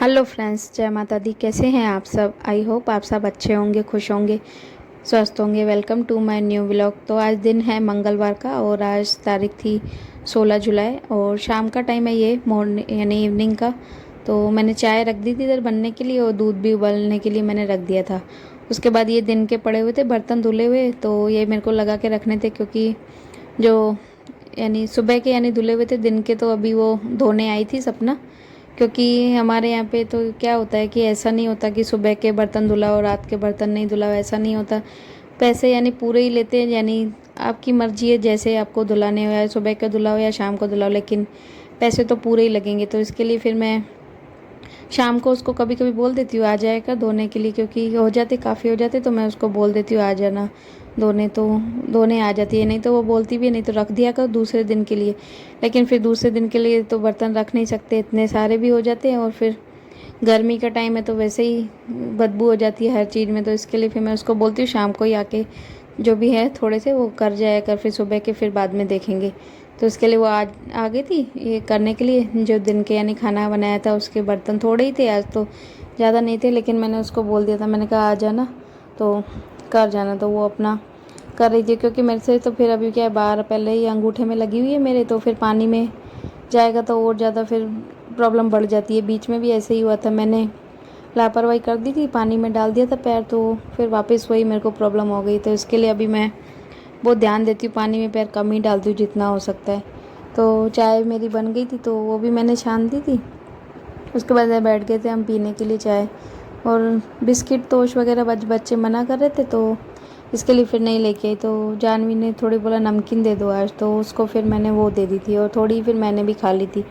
Hello friends, जय माता दी। कैसे हैं आप सब? आई होप आप सब अच्छे होंगे, खुश होंगे, स्वस्थ होंगे। Welcome to my new vlog. तो आज दिन है मंगलवार का और आज तारीख थी 16 जुलाई और शाम का टाइम है, ये मॉर्निंग यानी इवनिंग का। तो मैंने चाय रख दी थी इधर बनने के लिए और दूध भी उबलने के लिए मैंने रख दिया था। उसके बाद ये दिन के पड़े हुए थे बर्तन धुले हुए, तो ये मेरे को लगा के रखने थे, क्योंकि जो यानी सुबह के यानी धुले हुए थे, दिन के तो अभी वो धोने आई थी सपना। क्योंकि हमारे यहाँ पे तो क्या होता है कि ऐसा नहीं होता कि सुबह के बर्तन धुलाओ रात के बर्तन नहीं धुलाओ, ऐसा नहीं होता। पैसे यानी पूरे ही लेते हैं, यानी आपकी मर्जी है जैसे आपको धुलाने हो, या सुबह के धुलाओ या शाम को धुलाओ, लेकिन पैसे तो पूरे ही लगेंगे। तो इसके लिए फिर मैं शाम को उसको कभी कभी बोल देती हूँ आ जाएगा धोने के लिए, क्योंकि हो जाते काफ़ी हो जाते, तो मैं उसको बोल देती हूँ आ जाना धोने। तो धोने आ जाती है, नहीं तो वो बोलती भी है, नहीं तो रख दिया कर दूसरे दिन के लिए। लेकिन फिर दूसरे दिन के लिए तो बर्तन रख नहीं सकते, इतने सारे भी हो जाते हैं, और फिर गर्मी का टाइम है तो वैसे ही बदबू हो जाती है हर चीज़ में। तो इसके लिए फिर मैं उसको बोलती हूँ शाम को ही आके जो भी है थोड़े से वो कर जाया कर, फिर सुबह के फिर बाद में देखेंगे। तो इसके लिए वो आज आ गई थी ये करने के लिए, जो दिन के यानी खाना बनाया था उसके बर्तन थोड़े ही थे, आज तो ज़्यादा नहीं थे, लेकिन मैंने उसको बोल दिया था, मैंने कहा आ जाना तो कर जाना। तो वो अपना कर रही थी, क्योंकि मेरे से तो फिर अभी क्या है, बाहर पहले ही अंगूठे में लगी हुई है मेरे, तो फिर पानी में जाएगा तो और ज़्यादा फिर प्रॉब्लम बढ़ जाती है। बीच में भी ऐसे ही हुआ था, मैंने लापरवाही कर दी थी, पानी में डाल दिया था पैर, तो फिर वापस वही मेरे को प्रॉब्लम हो गई। तो इसके लिए अभी मैं बहुत ध्यान देती हूँ, पानी में पैर कम ही डालती हूँ जितना हो सकता है। तो चाय मेरी बन गई थी तो वो भी मैंने छान दी थी। उसके बाद बैठ गए थे हम पीने के लिए चाय, और बिस्किट टोस्ट वगैरह बच्चे मना कर रहे थे, तो इसके लिए फिर नहीं लेके आई। तो जानवी ने थोड़ी बोला नमकीन दे दो आज, तो उसको फिर मैंने वो दे दी थी, और थोड़ी फिर मैंने भी खा ली थी।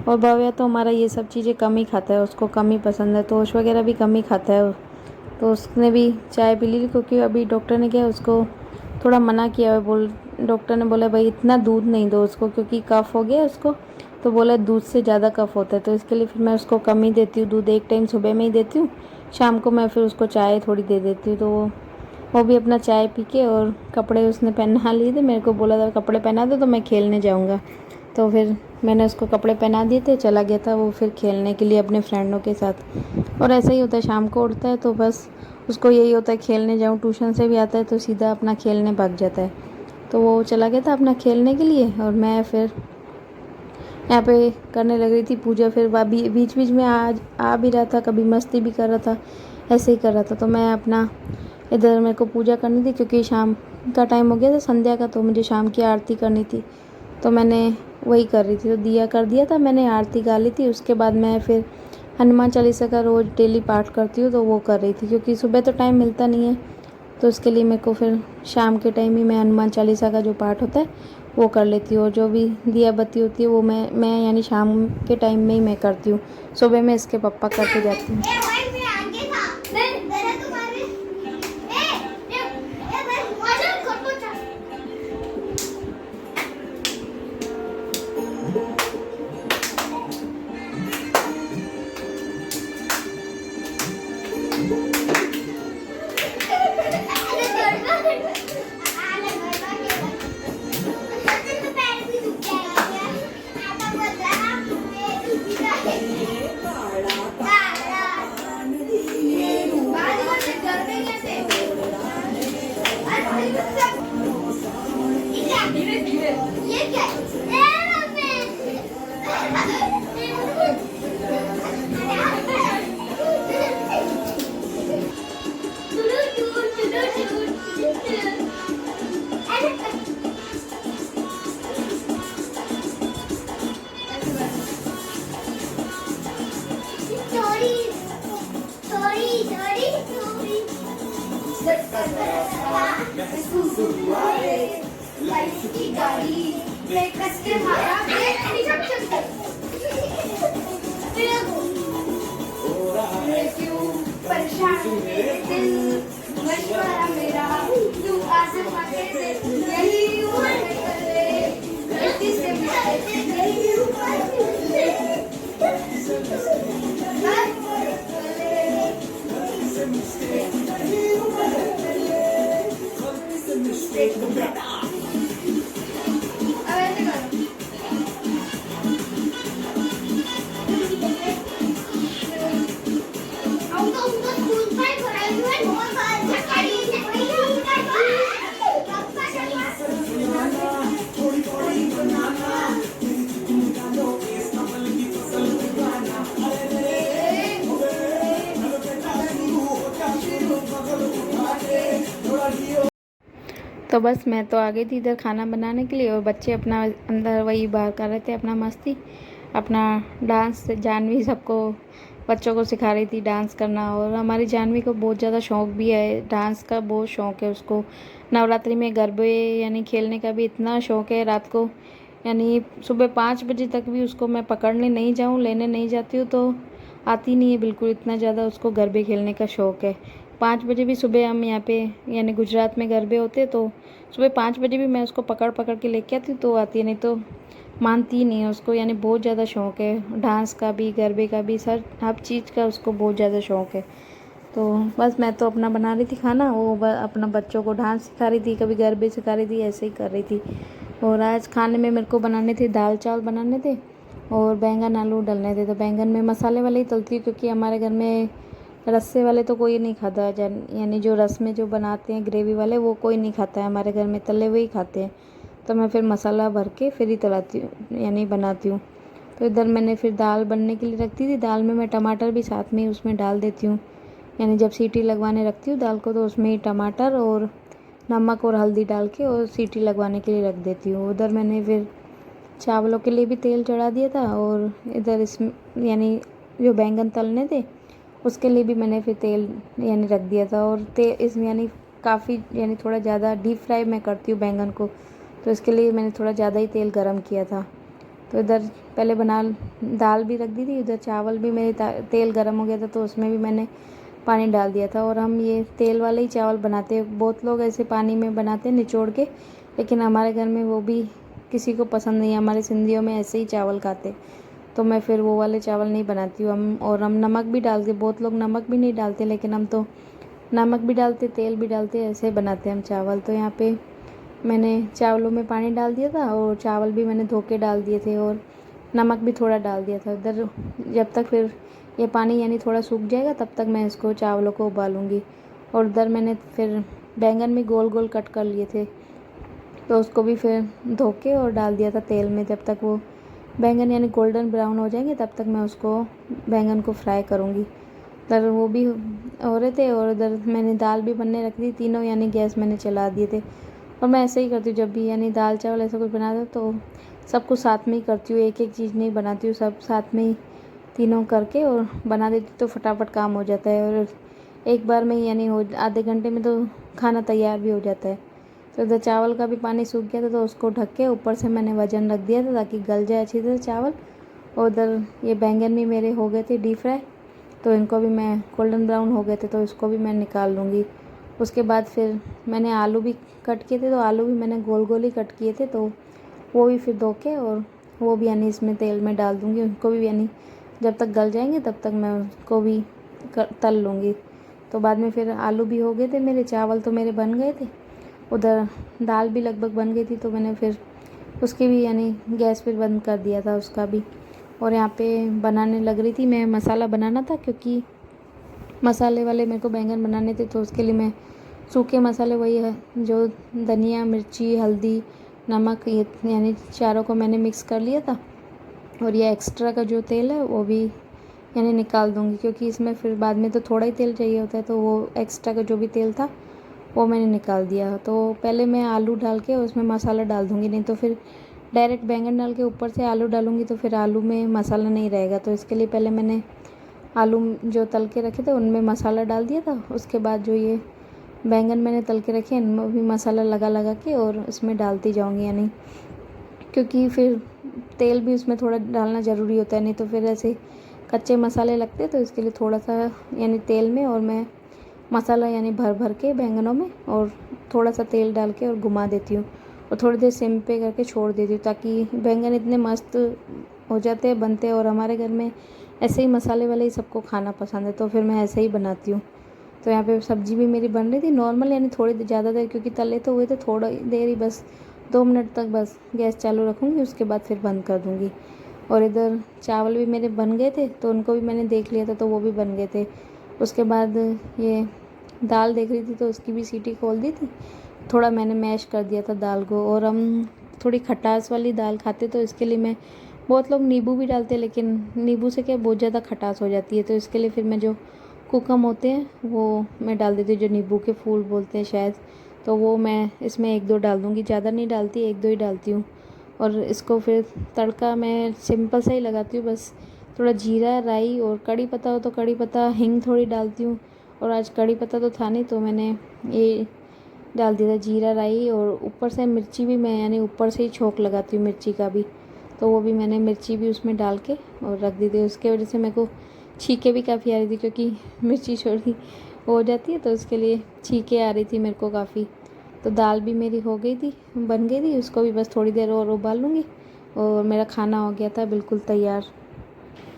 और भव्या तो हमारा ये सब चीज़ें कम ही खाता है, उसको कम ही पसंद है, टोस्ट वगैरह भी कम ही खाता है। तो उसने भी चाय पी ली, क्योंकि अभी डॉक्टर ने क्या उसको थोड़ा मना किया है। डॉक्टर ने बोला भाई इतना दूध नहीं दो उसको, क्योंकि कफ़ हो गया उसको, तो बोला दूध से ज़्यादा कफ़ होता है। तो इसके लिए फिर मैं उसको कम ही देती हूँ दूध, एक टाइम सुबह में ही देती हूँ, शाम को मैं फिर उसको चाय थोड़ी दे देती हूँ। तो वो भी अपना चाय पी के, और कपड़े उसने पहना लिए थे, मेरे को बोला था कपड़े पहना दो तो मैं खेलने जाऊँगा। तो फिर मैंने उसको कपड़े पहना दिए थे, चला गया था वो फिर खेलने के लिए अपने फ्रेंडों के साथ। और ऐसा ही होता है, शाम को उठता है तो बस उसको यही होता है खेलने जाऊँ, ट्यूशन से भी आता है तो सीधा अपना खेलने भाग जाता है। तो वो चला गया था अपना खेलने के लिए, और मैं फिर यहाँ पे करने लग रही थी पूजा। फिर भाभी बीच बीच में आ भी रहा था, कभी मस्ती भी कर रहा था, ऐसे ही कर रहा था। तो मैं अपना इधर मेरे को पूजा करनी थी, क्योंकि शाम का टाइम हो गया था संध्या का, तो मुझे शाम की आरती करनी थी, तो मैंने वही कर रही थी। तो दिया कर दिया था मैंने, आरती गा ली थी। उसके बाद मैं फिर हनुमान चालीसा का रोज़ डेली पाठ करती हूँ, तो वो कर रही थी, क्योंकि सुबह तो टाइम मिलता नहीं है। तो उसके लिए मेरे को फिर शाम के टाइम ही मैं हनुमान चालीसा का जो पाठ होता है वो कर लेती हूँ, और जो भी दिया बत्ती होती है वो मैं यानी शाम के टाइम में ही मैं करती हूँ। सुबह में इसके पापा करके जाती हूँ। लाइफ की गाड़ी ब्रेकफास्ट के मारा क्यों परेशान मेरे दिल मशवरा मेरा तू आसमां से यही ऊपर करे गलती से यही ऊपर तो बस मैं तो आ गई थी इधर खाना बनाने के लिए और बच्चे अपना अंदर वही बाहर कर रहे थे अपना मस्ती, अपना डांस। जानवी सबको बच्चों को सिखा रही थी डांस करना। और हमारी जानवी को बहुत ज़्यादा शौक भी है डांस का, बहुत शौक है उसको। नवरात्रि में गरबे यानी खेलने का भी इतना शौक है। रात को यानी सुबह 5 बजे तक भी उसको मैं पकड़ने नहीं जाऊँ, लेने नहीं जाती हूँ तो आती नहीं है बिल्कुल, इतना ज़्यादा उसको गरबे खेलने का शौक़ है। 5 बजे भी सुबह हम यहाँ पे यानी गुजरात में गरबे होते तो सुबह 5 बजे भी मैं उसको पकड़ पकड़ के लेके आती हूँ तो आती है, नहीं तो मानती ही नहीं है। उसको यानी बहुत ज़्यादा शौक़ है डांस का भी, गरबे का भी, हर चीज़ का उसको बहुत ज़्यादा शौक़ है। तो बस मैं तो अपना बना रही थी खाना, वो अपना बच्चों को डांस सिखा रही थी, कभी गरबे सिखा रही थी, ऐसे ही कर रही थी। और आज खाने में मेरे को बनाने थे दाल चावल बनाने थे और बैंगन आलू डलने थे। तो बैंगन में मसाले वाले ही तलती हूँ क्योंकि हमारे घर में रस्से वाले तो कोई नहीं खाता है, यानी जो रस में जो बनाते हैं ग्रेवी वाले वो कोई नहीं खाता है हमारे घर में, तले हुए ही खाते हैं। तो मैं फिर मसाला भर के फिर ही तलाती हूँ यानी बनाती हूँ। तो इधर मैंने फिर दाल बनने के लिए रख दी थी। दाल में मैं टमाटर भी साथ में ही उसमें डाल देती हूँ, यानी जब सीटी लगवाने रखती हूँ दाल को तो उसमें ही टमाटर और नमक और हल्दी डाल के और सीटी लगवाने के लिए रख देती हूँ। उधर मैंने फिर चावलों के लिए भी तेल चढ़ा दिया था और इधर इसमें यानी जो बैंगन तलने थे उसके लिए भी मैंने फिर तेल यानी रख दिया था। और इसमें यानी काफ़ी यानी थोड़ा ज़्यादा डीप फ्राई मैं करती हूँ बैंगन को, तो इसके लिए मैंने थोड़ा ज़्यादा ही तेल गरम किया था। तो इधर पहले दाल भी रख दी थी, उधर चावल भी मेरे तेल गरम हो गया था तो उसमें भी मैंने पानी डाल दिया था। और हम ये तेल वाले ही चावल बनाते हैं, बहुत लोग ऐसे पानी में बनाते हैं निचोड़ के, लेकिन हमारे घर में वो भी किसी को पसंद नहीं है। हमारे सिंधियों में ऐसे ही चावल खाते, तो मैं फिर वो वाले चावल नहीं बनाती हूँ। हम नमक भी डालते, बहुत लोग नमक भी नहीं डालते लेकिन हम तो नमक भी डालते, तेल भी डालते, ऐसे बनाते हैं हम चावल। तो यहाँ पे मैंने चावलों में पानी डाल दिया था और चावल भी मैंने धो के डाल दिए थे और नमक भी थोड़ा डाल दिया था। इधर जब तक फिर ये पानी यानी थोड़ा सूख जाएगा तब तक मैं इसको चावलों को उबालूँगी। और उधर मैंने फिर बैंगन भी गोल गोल कट कर लिए थे तो उसको भी फिर धो के और डाल दिया था तेल में। जब तक वो बैंगन यानी गोल्डन ब्राउन हो जाएंगे तब तक मैं उसको बैंगन को फ्राई करूँगी। इधर वो भी हो रहे थे और इधर मैंने दाल भी बनने रख दी, तीनों यानी गैस मैंने चला दिए थे। और मैं ऐसे ही करती हूँ जब भी यानी दाल चावल ऐसा कुछ बनाता तो सब कुछ साथ में ही करती हूँ, एक एक चीज़ नहीं बनाती हूँ, सब साथ में ही तीनों करके और बना देती तो फटाफट काम हो जाता है। और एक बार में यानी हो आधे घंटे में तो खाना तैयार भी हो जाता है। तो इधर चावल का भी पानी सूख गया था तो उसको ढक के ऊपर से मैंने वजन रख दिया था ताकि गल जाए अच्छी तरह चावल। और उधर ये बैंगन भी मेरे हो गए थे डीप फ्राई, तो इनको भी मैं गोल्डन ब्राउन हो गए थे तो इसको भी मैं निकाल लूँगी। उसके बाद फिर मैंने आलू भी कट किए थे तो आलू भी मैंने गोल गोल ही कट किए थे तो वो भी फिर धो के और वो भी यानी इसमें तेल में डाल दूँगी। उनको भी यानी जब तक गल जाएंगे तब तक मैं उसको भी तल लूँगी। तो बाद में फिर आलू भी हो गए थे मेरे, चावल तो मेरे बन गए थे, उधर दाल भी लगभग बन गई थी तो मैंने फिर उसकी भी यानी गैस फिर बंद कर दिया था उसका भी। और यहाँ पे बनाने लग रही थी मैं, मसाला बनाना था क्योंकि मसाले वाले मेरे को बैंगन बनाने थे तो उसके लिए मैं सूखे मसाले वही है जो धनिया, मिर्ची, हल्दी, नमक ये यानी चारों को मैंने मिक्स कर लिया था। और ये एक्स्ट्रा का जो तेल है वो भी यानी निकाल दूँगी क्योंकि इसमें फिर बाद में तो थोड़ा ही तेल चाहिए होता है, तो वो एक्स्ट्रा का जो भी तेल था वो मैंने निकाल दिया। तो पहले मैं आलू डाल के उसमें मसाला डाल दूँगी, नहीं तो फिर डायरेक्ट बैंगन डाल के ऊपर से आलू डालूँगी तो फिर आलू में मसाला नहीं रहेगा। तो इसके लिए पहले मैंने आलू जो तल के रखे थे उनमें मसाला डाल दिया था। उसके बाद जो ये बैंगन मैंने तल के रखे इनमें भी मसाला लगा लगा के और इसमें डालती जाऊँगी, यानी क्योंकि फिर तेल भी उसमें थोड़ा डालना ज़रूरी होता है, नहीं तो फिर ऐसे कच्चे मसाले लगते हैं। तो इसके लिए थोड़ा सा यानी तेल में और मैं मसाला यानी भर भर के बैंगनों में और थोड़ा सा तेल डाल के और घुमा देती हूँ और थोड़ी देर सिम पे करके छोड़ देती हूँ ताकि बैंगन इतने मस्त हो जाते हैं बनते हैं। और हमारे घर में ऐसे ही मसाले वाले ही सबको खाना पसंद है तो फिर मैं ऐसे ही बनाती हूँ। तो यहाँ पे सब्ज़ी भी मेरी बन रही थी नॉर्मल, यानी थोड़ी ज़्यादा देर क्योंकि तले तो हुए थे, थोड़ा देर ही बस 2 मिनट तक बस गैस चालू रखूँगी, उसके बाद फिर बंद कर दूँगी। और इधर चावल भी मेरे बन गए थे तो उनको भी मैंने देख लिया था तो वो भी बन गए थे। उसके बाद ये दाल देख रही थी तो उसकी भी सीटी खोल दी थी, थोड़ा मैंने मैश कर दिया था दाल को। और हम थोड़ी खटास वाली दाल खाते तो इसके लिए मैं, बहुत लोग नींबू भी डालते हैं लेकिन नींबू से क्या बहुत ज़्यादा खटास हो जाती है, तो इसके लिए फिर मैं जो कुकम होते हैं वो मैं डाल देती हूँ, जो नींबू के फूल बोलते हैं शायद, तो वो मैं इसमें 1-2 डाल दूँगी, ज़्यादा नहीं डालती, 1-2 ही डालती हूँ। और इसको फिर तड़का मैं सिंपल सा ही लगाती हूँ, बस थोड़ा जीरा, राई और कड़ी पत्ता हो तो कड़ी पत्ता, हींग थोड़ी डालती हूँ। और आज कड़ी पत्ता तो था नहीं तो मैंने ये डाल दिया था, जीरा, राई। और ऊपर से मिर्ची भी मैं यानी ऊपर से ही छोंक लगाती हूँ मिर्ची का भी, तो वो भी मैंने मिर्ची भी उसमें डाल के और रख दी थी। उसके वजह से मेरे को छींके भी काफ़ी आ रही थी, क्योंकि मिर्ची छोटी हो जाती है तो उसके लिए छींके आ रही थी मेरे को काफ़ी। तो दाल भी मेरी हो गई थी, बन गई थी, उसको भी बस थोड़ी देर और उबाल लूँगी और मेरा खाना हो गया था बिल्कुल तैयार।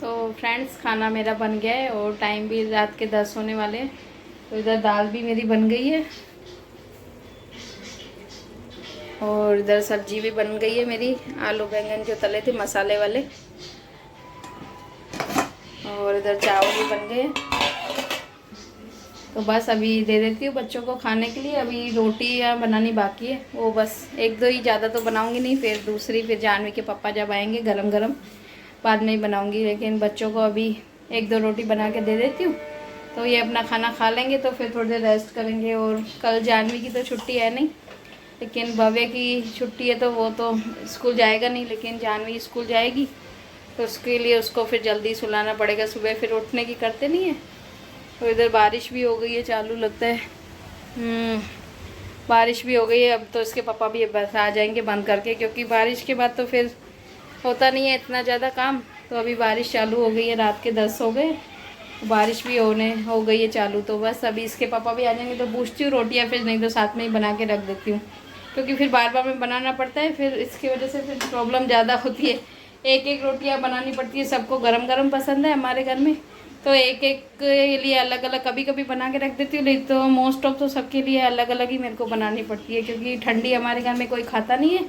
तो फ्रेंड्स, खाना मेरा बन गया है और टाइम भी रात के 10 होने वाले हैं। तो इधर दाल भी मेरी बन गई है और इधर सब्जी भी बन गई है मेरी, आलू बैंगन जो तले थे मसाले वाले। और इधर चावल भी बन गए। तो बस अभी दे देती हूँ बच्चों को खाने के लिए। अभी रोटियाँ बनानी बाकी है, वो बस 1-2 ही, ज़्यादा तो बनाऊँगी नहीं, फिर दूसरी फिर जानवी के पापा जब आएंगे गरम गरम बाद में ही बनाऊँगी। लेकिन बच्चों को अभी 1-2 रोटी बना के दे देती हूँ, तो ये अपना खाना खा लेंगे तो फिर थोड़ी देर रेस्ट करेंगे। और कल जानवी की तो छुट्टी है नहीं, लेकिन भव्य की छुट्टी है तो वो तो स्कूल जाएगा नहीं, लेकिन जानवी स्कूल जाएगी तो उसके लिए उसको फिर जल्दी सुलाना पड़ेगा, सुबह फिर उठने की करते नहीं है। तो इधर बारिश भी हो गई है चालू, लगता है बारिश भी हो गई है। अब तो इसके पापा भी बस आ जाएंगे बंद करके, क्योंकि बारिश के बाद तो फिर होता नहीं है इतना ज़्यादा काम। तो अभी बारिश चालू हो गई है, रात के 10 हो गए, बारिश भी हो गई है चालू। तो बस अभी इसके पापा भी आ जाएंगे तो पूछती हूँ रोटियाँ, फिर नहीं तो साथ में ही बना के रख देती हूँ, क्योंकि फिर बार बार में बनाना पड़ता है, फिर इसकी वजह से फिर प्रॉब्लम ज़्यादा होती है। एक एक रोटियाँ बनानी पड़ती है, सबको गरम गरम पसंद है हमारे घर में, तो एक एक के लिए अलग अलग कभी कभी बना के रख देती हूँ, नहीं तो मोस्ट ऑफ तो सबके लिए अलग अलग ही मेरे को बनानी पड़ती है, क्योंकि ठंडी हमारे घर में कोई खाता नहीं है,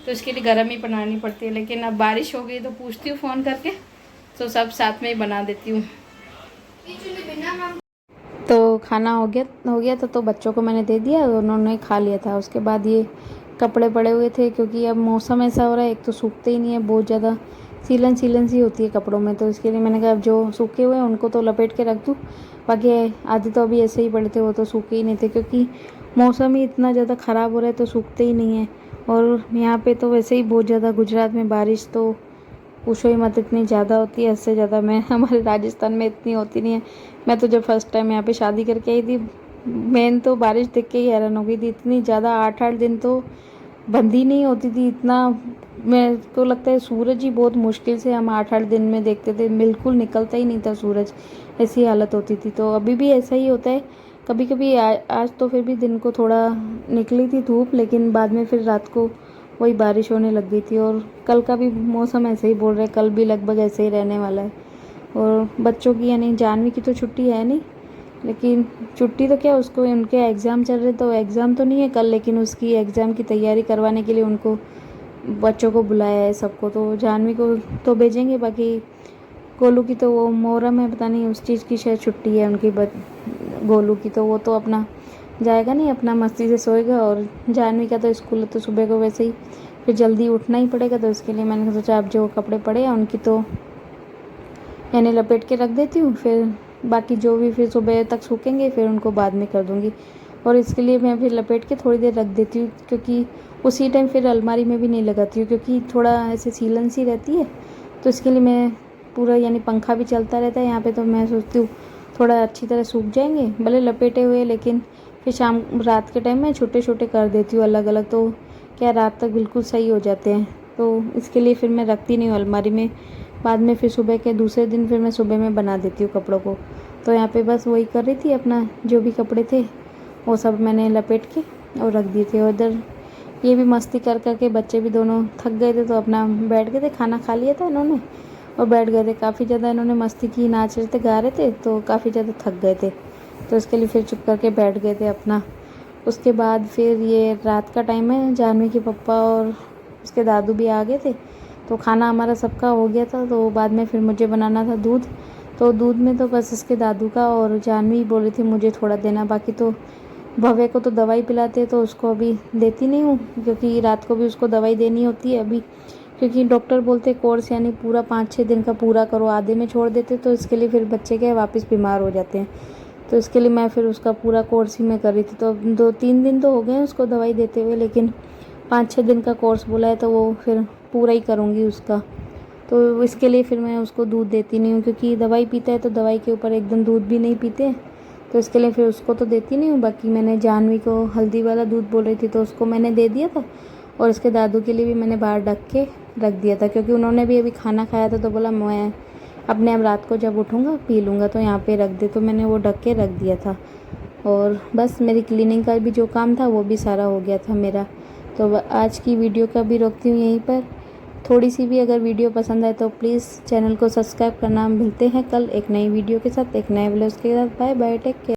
तो इसके लिए गर्म ही बनानी पड़ती है। लेकिन अब बारिश हो गई तो पूछती हूँ फ़ोन करके, तो सब साथ में ही बना देती हूँ। तो खाना हो गया तो बच्चों को मैंने दे दिया, उन्होंने खा लिया था। उसके बाद ये कपड़े पड़े हुए थे, क्योंकि अब मौसम ऐसा हो रहा है, एक तो सूखते ही नहीं है, बहुत ज़्यादा सीलन सी होती है कपड़ों में, तो इसके लिए मैंने कहा अब जो सूखे हुए हैं उनको तो लपेट के रख दूँ, बाकी आधे तो अभी ऐसे ही पड़े थे, वो तो सूखे ही नहीं थे, क्योंकि मौसम ही इतना ज़्यादा ख़राब हो रहा है तो सूखते ही नहीं है। और यहाँ पे तो वैसे ही बहुत ज़्यादा गुजरात में बारिश तो पूछो ही मत, इतनी ज़्यादा होती है, इससे ज़्यादा मैं हमारे राजस्थान में इतनी होती नहीं है। मैं तो जब फर्स्ट टाइम यहाँ पे शादी करके आई थी, मैं तो बारिश देख के ही हैरान हो गई थी, इतनी ज़्यादा 8-8 दिन तो बंद ही नहीं होती थी। इतना मेरे को लगता है सूरज ही बहुत मुश्किल से हम 8-8 दिन में देखते थे, बिल्कुल निकलता ही नहीं था सूरज, ऐसी हालत होती थी। तो अभी भी ऐसा ही होता है कभी कभी। आज तो फिर भी दिन को थोड़ा निकली थी धूप, लेकिन बाद में फिर रात को वही बारिश होने लग गई थी। और कल का भी मौसम ऐसे ही बोल रहे हैं, कल भी लगभग ऐसे ही रहने वाला है। और बच्चों की यानी जानवी की तो छुट्टी है नहीं, लेकिन छुट्टी तो क्या, उसको उनके एग्ज़ाम चल रहे, तो एग्ज़ाम तो नहीं है कल, लेकिन उसकी एग्ज़ाम की तैयारी करवाने के लिए उनको बच्चों को बुलाया है सबको। तो जानवी को तो भेजेंगे, बाकी गोलू की तो वो मोहर्रम है, पता नहीं उस चीज़ की शायद छुट्टी है उनकी गोलू की, तो वो तो अपना जाएगा नहीं, अपना मस्ती से सोएगा। और जानवी का तो स्कूल है, तो सुबह को वैसे ही फिर जल्दी उठना ही पड़ेगा, तो इसके लिए मैंने सोचा अब जो कपड़े पड़े हैं उनकी तो यानी लपेट के रख देती हूँ, फिर बाकी जो भी फिर सुबह तक सूखेंगे फिर उनको बाद में कर दूँगी। और इसके लिए मैं फिर लपेट के थोड़ी देर रख देती हूँ, क्योंकि उसी टाइम फिर अलमारी में भी नहीं लगाती हूँ, क्योंकि थोड़ा ऐसे सीलन सी रहती है, तो इसके लिए मैं पूरा यानी पंखा भी चलता रहता है यहाँ पे, तो मैं सोचती हूँ थोड़ा अच्छी तरह सूख जाएंगे भले लपेटे हुए, लेकिन फिर रात के टाइम में छोटे छोटे कर देती हूँ अलग अलग, तो क्या रात तक बिल्कुल सही हो जाते हैं। तो इसके लिए फिर मैं रखती नहीं हूँ अलमारी में, बाद में फिर सुबह के दूसरे दिन फिर मैं सुबह में बना देती हूँ कपड़ों को। तो यहाँ पे बस वही कर रही थी, अपना जो भी कपड़े थे वो सब मैंने लपेट के और रख दिए थे। और इधर ये भी मस्ती कर करके बच्चे भी दोनों थक गए थे, तो अपना बैठ गए थे, खाना खा लिया था इन्होंने और बैठ गए थे। काफ़ी ज़्यादा इन्होंने मस्ती की, नाच रहे थे, गा रहे थे, तो काफ़ी ज़्यादा थक गए थे, तो इसके लिए फिर चुप करके बैठ गए थे अपना। उसके बाद फिर ये रात का टाइम है, जानवी के पापा और उसके दादू भी आ गए थे, तो खाना हमारा सबका हो गया था। तो बाद में फिर मुझे बनाना था दूध, तो दूध में तो बस इसके दादू का और जानवी बोल रही थी मुझे थोड़ा देना, बाकी तो भव्य को तो दवाई पिलाते तो उसको अभी देती नहीं हूँ, क्योंकि रात को भी उसको दवाई देनी होती है अभी, क्योंकि डॉक्टर बोलते कोर्स यानी पूरा 5-6 दिन का पूरा करो, आधे में छोड़ देते तो इसके लिए फिर बच्चे के वापस बीमार हो जाते हैं। तो इसके लिए मैं फिर उसका पूरा कोर्स ही मैं कर रही थी। तो अब 2-3 दिन तो हो गए हैं उसको दवाई देते हुए, लेकिन 5-6 दिन का कोर्स बोला है तो वो फिर पूरा ही करूँगी उसका। तो इसके लिए फिर मैं उसको दूध देती नहीं हूँ, क्योंकि दवाई पीता है तो दवाई के ऊपर एकदम दूध भी नहीं पीते, तो इसके लिए फिर उसको तो देती नहीं हूँ। बाकी मैंने जानवी को हल्दी वाला दूध बोल रही थी तो उसको मैंने दे दिया था, और इसके दादू के लिए भी मैंने बाहर ढक के रख दिया था, क्योंकि उन्होंने भी अभी खाना खाया था तो बोला मैं अपने आप रात को जब उठूँगा पी लूँगा, तो यहाँ पे रख दे, तो मैंने वो ढक के रख दिया था। और बस मेरी क्लीनिंग का भी जो काम था वो भी सारा हो गया था मेरा। तो आज की वीडियो का भी रोकती हूँ यहीं पर। थोड़ी सी भी अगर वीडियो पसंद आए तो प्लीज़ चैनल को सब्सक्राइब करना। मिलते हैं कल एक नई वीडियो के साथ, एक नए व्लॉग के साथ। Bye bye, take care.